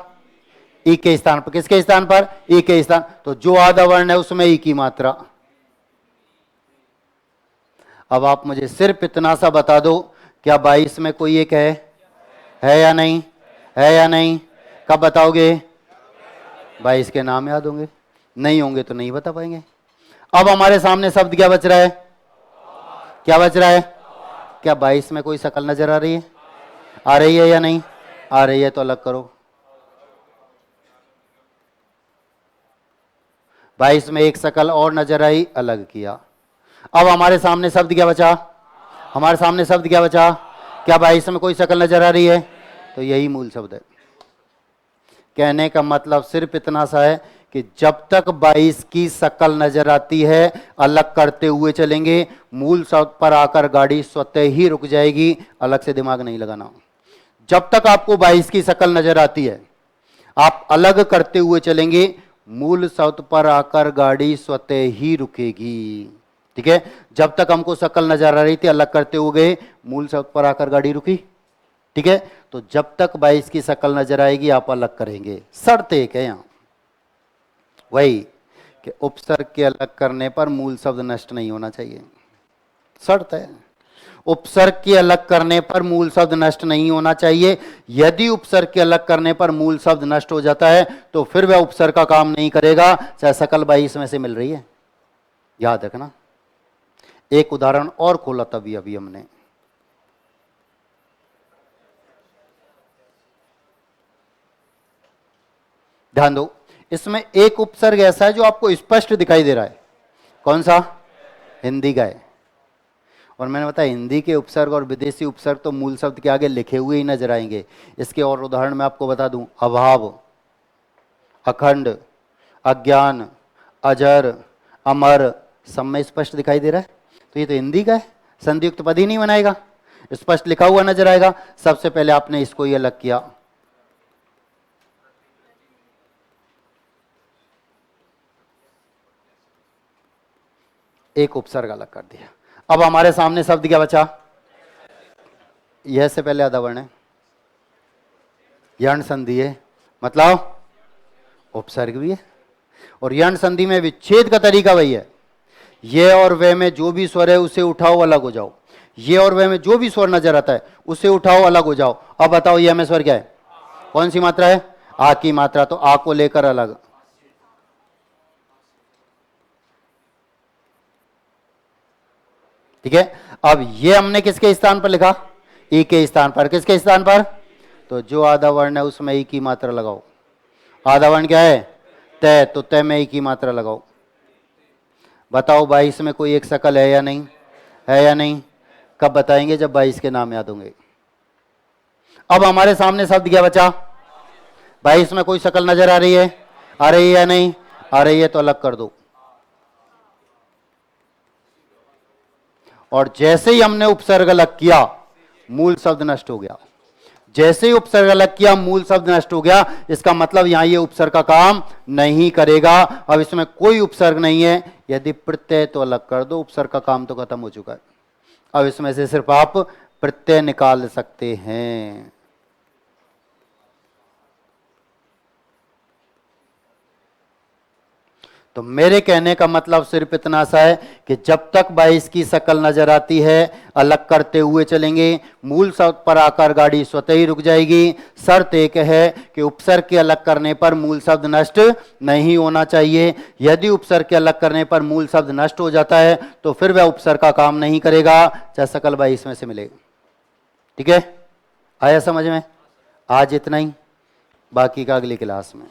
ई के स्थान पर। किसके स्थान पर? ई के स्थान। तो जो आधा वर्ण है उसमें ई की मात्रा। अब आप मुझे सिर्फ इतना सा बता दो, क्या 22 में कोई एक है या नहीं? है या नहीं? कब बताओगे? 22 के नाम याद होंगे। नहीं होंगे तो नहीं बता पाएंगे। अब हमारे सामने शब्द क्या बच रहा है? क्या बच रहा है? क्या 22 में कोई शकल नजर आ रही है? आ रही है या नहीं? आ रही है तो अलग करो। 22 में एक शकल और नजर आई, अलग किया। अब हमारे सामने शब्द क्या बचा? हमारे सामने शब्द क्या बचा? क्या 22 में कोई शकल नजर आ रही है? तो यही मूल शब्द है। कहने का मतलब सिर्फ इतना सा है कि जब तक 22 की शकल नजर आती है अलग करते हुए चलेंगे, मूल शब्द पर आकर गाड़ी स्वतः ही रुक जाएगी। अलग से दिमाग नहीं लगाना। जब तक आपको 22 की शकल नजर आती है आप अलग करते हुए चलेंगे, मूल शब्द पर आकर गाड़ी स्वतः ही रुकेगी। ठीक है, जब तक हमको शकल नजर आ रही थी अलग करते हुए मूल शब्द पर आकर गाड़ी रुकी। ठीक है, तो जब तक 22 की शकल नजर आएगी आप अलग करेंगे। शर्त एक है यहां, वही कि उपसर्ग के अलग करने पर मूल शब्द नष्ट नहीं होना चाहिए। शर्त है। उपसर्ग के अलग करने पर मूल शब्द नष्ट नहीं होना चाहिए। यदि उपसर्ग के अलग करने पर मूल शब्द नष्ट हो जाता है तो फिर वह उपसर्ग का काम नहीं करेगा, चाहे सकल 22 में से मिल रही है। याद रखना। एक उदाहरण और खोला तभी अभी हमने, ध्यान दो, इसमें एक उपसर्ग ऐसा है जो आपको स्पष्ट दिखाई दे रहा है। कौन सा? हिंदी का है। और मैंने बताया हिंदी के उपसर्ग और विदेशी उपसर्ग तो मूल शब्द के आगे लिखे हुए ही नजर आएंगे। इसके और उदाहरण मैं आपको बता दूं, अभाव, अखंड, अज्ञान, अजर, अमर, सब में स्पष्ट दिखाई दे रहा है। तो ये तो हिंदी का है, संधियुक्त पद ही नहीं बनाएगा, स्पष्ट लिखा हुआ नजर आएगा। सबसे पहले आपने इसको ही अलग किया, एक उपसर्ग अलग कर दिया। अब हमारे सामने शब्द क्या बचा? यह से पहले आधा वर्ण है, यण संधि है, मतलब उपसर्ग भी है। और यण संधि में विच्छेद का तरीका वही है, ये और वे में जो भी स्वर है उसे उठाओ अलग हो जाओ, ये और वे में जो भी स्वर नजर आता है उसे उठाओ अलग हो जाओ। अब बताओ ये में स्वर क्या है? कौन सी मात्रा है? आ की मात्रा, तो आ को लेकर अलग। ठीक है। अब ये हमने किसके स्थान पर लिखा? ई के स्थान पर। किसके स्थान पर? तो जो आधा वर्ण है उसमें ई की मात्रा लगाओ। आधा वर्ण क्या है? तय, तो तय में ई की मात्रा लगाओ। बताओ 22 में कोई एक शकल है या नहीं? है या नहीं? कब बताएंगे? जब 22 के नाम याद होंगे। अब हमारे सामने शब्द क्या बचा? 22 में कोई शकल नजर आ रही है? आ रही है या नहीं? आ रही है, तो अलग कर दो। और जैसे ही हमने उपसर्ग अलग किया मूल शब्द नष्ट हो गया। जैसे ही उपसर्ग अलग किया मूल शब्द नष्ट हो गया। इसका मतलब यहां ये उपसर्ग का काम नहीं करेगा। अब इसमें कोई उपसर्ग नहीं है, यदि प्रत्यय तो अलग कर दो, उपसर्ग का काम तो खत्म हो चुका है। अब इसमें से सिर्फ आप प्रत्यय निकाल सकते हैं। तो मेरे कहने का मतलब सिर्फ इतना सा है कि जब तक 22 की शकल नजर आती है अलग करते हुए चलेंगे, मूल शब्द पर आकर गाड़ी स्वतः ही रुक जाएगी। शर्त एक है कि उपसर्ग के अलग करने पर मूल शब्द नष्ट नहीं होना चाहिए। यदि उपसर्ग के अलग करने पर मूल शब्द नष्ट हो जाता है तो फिर वह उपसर्ग का काम नहीं करेगा, चाहे शकल 22 में से मिलेगा। ठीक है, आया समझ में? आज इतना ही, बाकी का अगली क्लास में।